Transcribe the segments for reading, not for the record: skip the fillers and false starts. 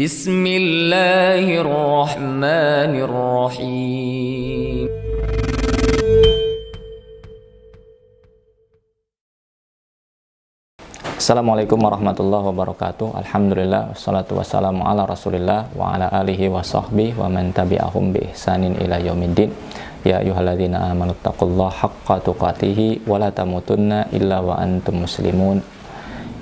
Bismillahirrahmanirrahim. Assalamualaikum warahmatullahi wabarakatuh. Alhamdulillah, wassalatu wassalamu ala rasulillah wa ala alihi wa sahbihi wa man tabi'ahum bi ihsanin ila yaumiddin. Ya ayyuhalladzina amanu taqullaha haqqa tuqatih wa la tamutunna illa wa antum muslimun.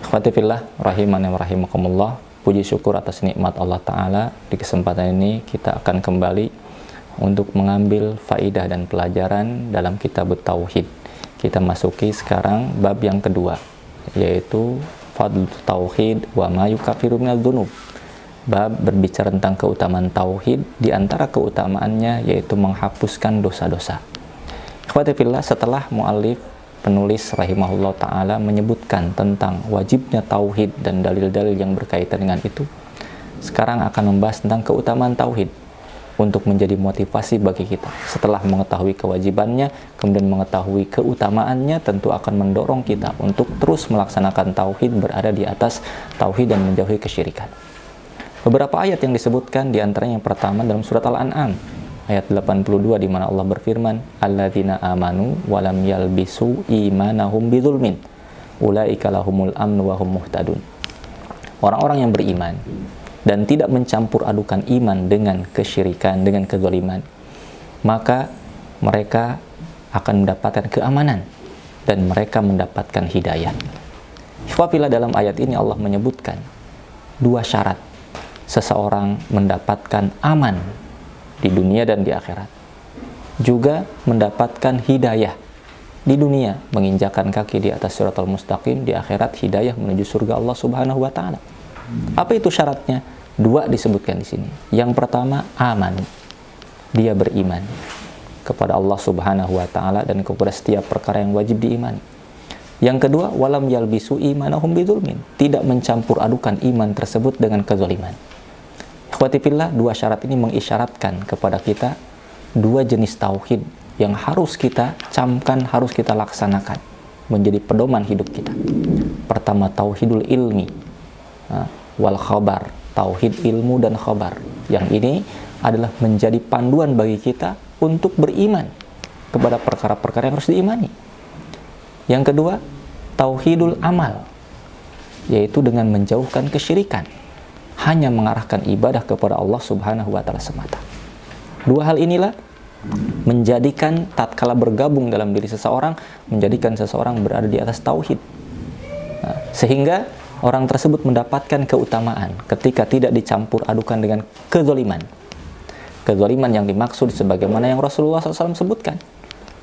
Ikhwati fillah rahimani wa rahimakumullah. Puji syukur atas nikmat Allah Ta'ala. Di kesempatan ini kita akan kembali untuk mengambil faidah dan pelajaran dalam kitab Tauhid. Kita masuki sekarang bab yang kedua, yaitu Fadl Tauhid wa ma yukaffiru minadz dzunub. Bab berbicara tentang keutamaan tauhid, di antara keutamaannya yaitu menghapuskan dosa-dosa. Ikhwati fillah, setelah muallif penulis rahimahullah ta'ala menyebutkan tentang wajibnya tauhid dan dalil-dalil yang berkaitan dengan itu, sekarang akan membahas tentang keutamaan tauhid untuk menjadi motivasi bagi kita. Setelah mengetahui kewajibannya, kemudian mengetahui keutamaannya, tentu akan mendorong kita untuk terus melaksanakan tauhid, berada di atas tauhid dan menjauhi kesyirikan. Beberapa ayat yang disebutkan, di antaranya yang pertama dalam surat Al-An'am ayat 82, di mana Allah berfirman, alladzina amanu wa lam yalbisu imanahum bidzulmin ulaika lahumul amnu wa hum muhtadun. Orang-orang yang beriman dan tidak mencampur adukan iman dengan kesyirikan, dengan kezaliman, maka mereka akan mendapatkan keamanan dan mereka mendapatkan hidayah. Ikhwafillah, dalam ayat ini Allah menyebutkan dua syarat seseorang mendapatkan aman di dunia dan di akhirat, juga mendapatkan hidayah di dunia, menginjakan kaki di atas siratal mustaqim, di akhirat hidayah menuju surga Allah Subhanahu wa taala. Apa itu syaratnya? Dua disebutkan di sini. Yang pertama, aman. Dia beriman kepada Allah Subhanahu wa taala dan kepada setiap perkara yang wajib diimani. Yang kedua, walam yalbisu imanahum bidzulmin. Tidak mencampur adukan iman tersebut dengan kezaliman. Ikhwati fillah, dua syarat ini mengisyaratkan kepada kita dua jenis tauhid yang harus kita camkan, harus kita laksanakan menjadi pedoman hidup kita. Pertama, tauhidul ilmi wal khabar, tauhid ilmu dan khabar. Yang ini adalah menjadi panduan bagi kita untuk beriman kepada perkara-perkara yang harus diimani. Yang kedua, tauhidul amal, yaitu dengan menjauhkan kesyirikan, hanya mengarahkan ibadah kepada Allah Subhanahu wa taala semata. Dua hal inilah menjadikan tatkala bergabung dalam diri seseorang, menjadikan seseorang berada di atas tauhid. Sehingga orang tersebut mendapatkan keutamaan ketika tidak dicampur adukan dengan kezaliman. Kezaliman yang dimaksud sebagaimana yang Rasulullah SAW sebutkan,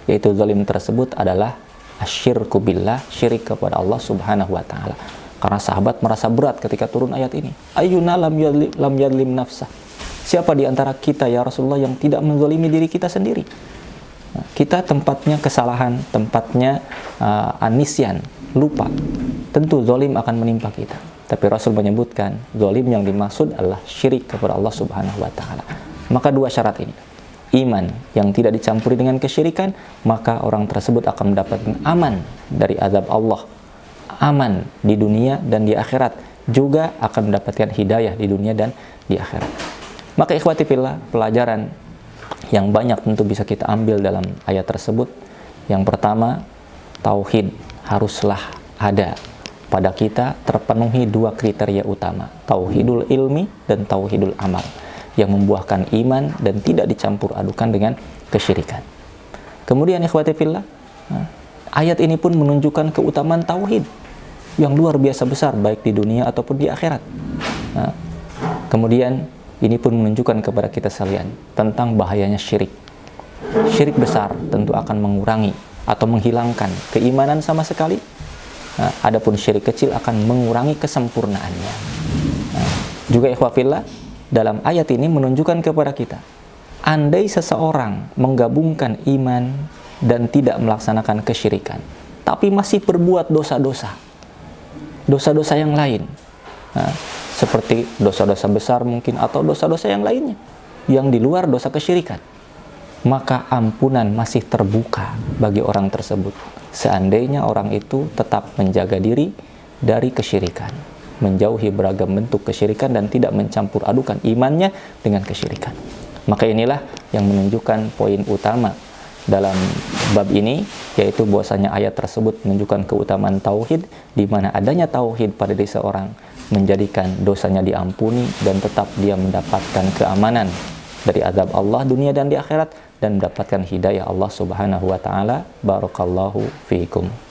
yaitu zalim tersebut adalah asyirku billah, syirik kepada Allah Subhanahu wa taala. Karena sahabat merasa berat ketika turun ayat ini. Ayyuna lam yadlim nafsah. Siapa di antara kita ya Rasulullah yang tidak menzalimi diri kita sendiri? Kita tempatnya kesalahan, tempatnya anisyan, lupa. Tentu zalim akan menimpa kita. Tapi Rasul menyebutkan zalim yang dimaksud adalah syirik kepada Allah Subhanahu wa taala. Maka dua syarat ini, iman yang tidak dicampuri dengan kesyirikan, maka orang tersebut akan mendapatkan aman dari azab Allah, aman di dunia dan di akhirat, juga akan mendapatkan hidayah di dunia dan di akhirat. Maka ikhwati fillah, pelajaran yang banyak tentu bisa kita ambil dalam ayat tersebut. Yang pertama, tauhid haruslah ada pada kita, terpenuhi dua kriteria utama, tauhidul ilmi dan tauhidul amal, yang membuahkan iman dan tidak dicampur adukan dengan kesyirikan. Kemudian ikhwati fillah, ayat ini pun menunjukkan keutamaan tauhid yang luar biasa besar, baik di dunia ataupun di akhirat. Kemudian ini pun menunjukkan kepada kita sekalian tentang bahayanya syirik. Syirik besar tentu akan mengurangi atau menghilangkan keimanan sama sekali. Adapun syirik kecil akan mengurangi kesempurnaannya. Juga ikhwafillah, dalam ayat ini menunjukkan kepada kita, andai seseorang menggabungkan iman dan tidak melaksanakan kesyirikan, tapi masih berbuat dosa-dosa yang lain, seperti dosa-dosa besar mungkin, atau dosa-dosa yang lainnya yang di luar dosa kesyirikan, maka ampunan masih terbuka bagi orang tersebut seandainya orang itu tetap menjaga diri dari kesyirikan. menjauhi beragam bentuk kesyirikan dan tidak mencampur adukan imannya dengan kesyirikan. Maka inilah yang menunjukkan poin utama dalam bab ini, yaitu bahwasanya ayat tersebut menunjukkan keutamaan tauhid, di mana adanya tauhid pada diri seorang menjadikan dosanya diampuni dan tetap dia mendapatkan keamanan dari azab Allah dunia dan di akhirat, dan mendapatkan hidayah Allah Subhanahu wa taala. Barakallahu fiikum.